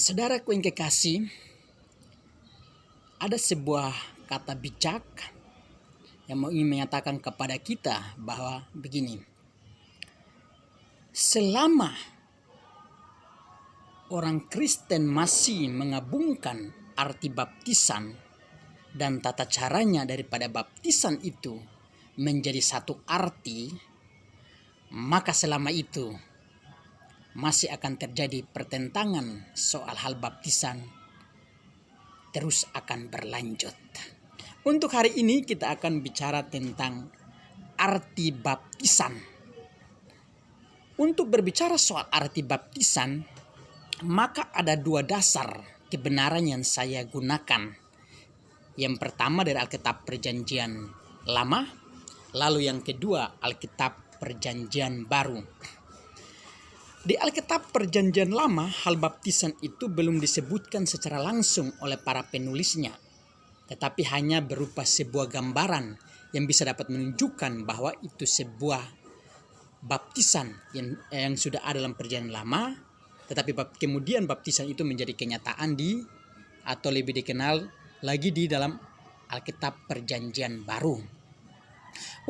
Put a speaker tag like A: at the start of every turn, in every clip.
A: Saudaraku yang kekasih, ada sebuah kata bijak yang mau ingin menyatakan kepada kita bahwa begini. Selama orang Kristen masih mengabungkan arti baptisan dan tata caranya daripada baptisan itu menjadi satu arti, maka selama itu masih akan terjadi pertentangan soal hal baptisan terus akan berlanjut. Untuk hari ini kita akan bicara tentang arti baptisan. Untuk berbicara soal arti baptisan, maka ada dua dasar kebenaran yang saya gunakan. Yang pertama dari Alkitab Perjanjian Lama, lalu yang kedua Alkitab Perjanjian Baru. Di Alkitab Perjanjian Lama, hal baptisan itu belum disebutkan secara langsung oleh para penulisnya, tetapi hanya berupa sebuah gambaran yang bisa dapat menunjukkan bahwa itu sebuah baptisan yang sudah ada dalam Perjanjian Lama, tetapi kemudian baptisan itu menjadi kenyataan atau lebih dikenal lagi di dalam Alkitab Perjanjian Baru.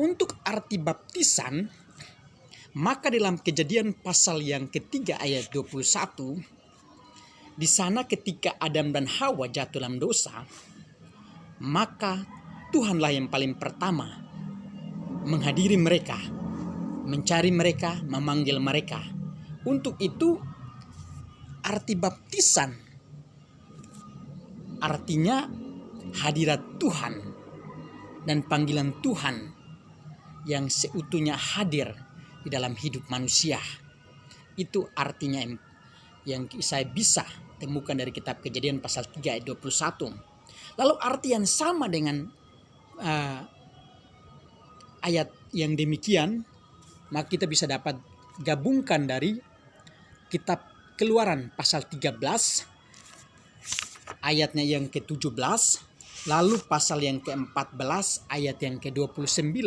A: Untuk arti baptisan, maka dalam Kejadian pasal yang ketiga ayat 21, di sana ketika Adam dan Hawa jatuh dalam dosa, maka Tuhanlah yang paling pertama menghadiri mereka, mencari mereka, memanggil mereka. Untuk itu arti baptisan artinya hadirat Tuhan dan panggilan Tuhan yang seutuhnya hadir di dalam hidup manusia. Itu artinya yang saya bisa temukan dari kitab Kejadian pasal 3 ayat 21. Lalu arti yang sama dengan ayat yang demikian, maka kita bisa dapat gabungkan dari kitab Keluaran pasal 13 ayatnya yang ke-17, lalu pasal yang ke-14 ayat yang ke-29.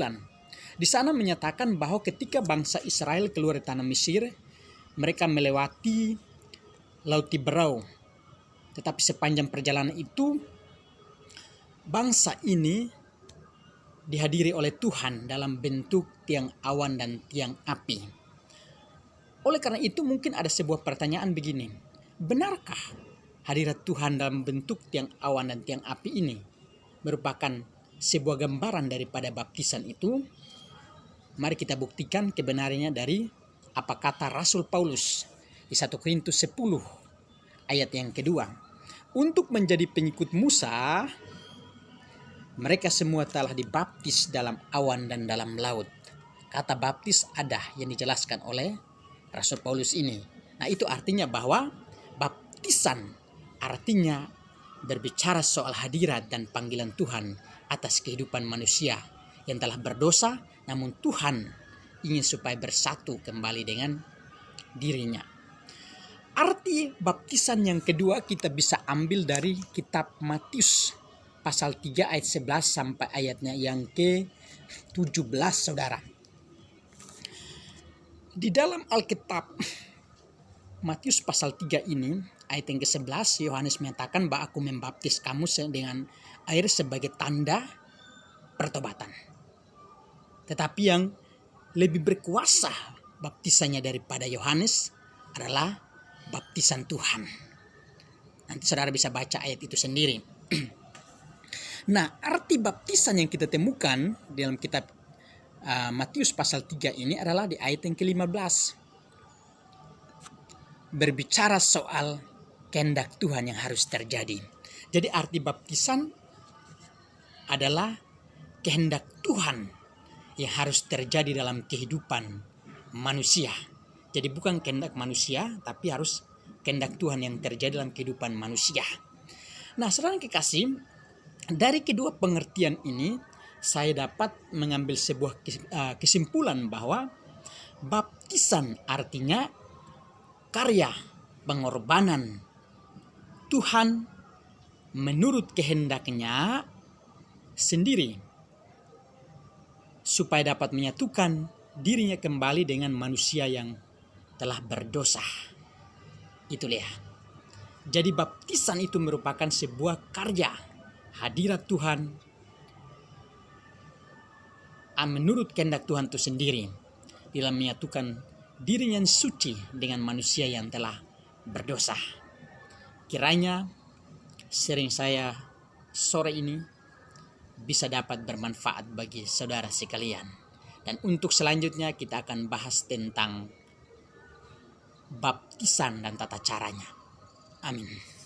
A: Di sana menyatakan bahwa ketika bangsa Israel keluar dari tanah Mesir, mereka melewati Laut Tiberau. Tetapi sepanjang perjalanan itu, bangsa ini dihadiri oleh Tuhan dalam bentuk tiang awan dan tiang api. Oleh karena itu mungkin ada sebuah pertanyaan begini. Benarkah hadirat Tuhan dalam bentuk tiang awan dan tiang api ini merupakan sebuah gambaran daripada baptisan itu? Mari kita buktikan kebenarannya dari apa kata Rasul Paulus di 1 Korintus 10 ayat yang kedua. Untuk menjadi pengikut Musa, mereka semua telah dibaptis dalam awan dan dalam laut. Kata baptis ada yang dijelaskan oleh Rasul Paulus ini. Nah, itu artinya bahwa baptisan artinya berbicara soal hadirat dan panggilan Tuhan atas kehidupan manusia yang telah berdosa, namun Tuhan ingin supaya bersatu kembali dengan dirinya. Arti baptisan yang kedua kita bisa ambil dari kitab Matius pasal 3 ayat 11 sampai ayatnya yang ke-17, saudara. Di dalam Alkitab Matius pasal 3 ini, ayat yang ke-11, Yohanes menyatakan bahwa aku membaptis kamu dengan air sebagai tanda pertobatan. Tetapi yang lebih berkuasa baptisannya daripada Yohanes adalah baptisan Tuhan. Nanti saudara bisa baca ayat itu sendiri. Nah, arti baptisan yang kita temukan dalam kitab Matius pasal 3 ini adalah di ayat yang ke-15. Berbicara soal kehendak Tuhan yang harus terjadi. Jadi arti baptisan adalah kehendak Tuhan yang harus terjadi dalam kehidupan manusia. Jadi bukan kehendak manusia, tapi harus kehendak Tuhan yang terjadi dalam kehidupan manusia. Nah, saudara yang kekasih, dari kedua pengertian ini saya dapat mengambil sebuah kesimpulan bahwa baptisan artinya karya pengorbanan Tuhan menurut kehendaknya sendiri supaya dapat menyatukan dirinya kembali dengan manusia yang telah berdosa. Itulah. Jadi baptisan itu merupakan sebuah karya hadirat Tuhan menurut kehendak Tuhan itu sendiri dalam menyatukan dirinya yang suci dengan manusia yang telah berdosa. Kiranya sharing saya sore ini bisa dapat bermanfaat bagi saudara sekalian. Dan untuk selanjutnya kita akan bahas tentang baptisan dan tata caranya. Amin.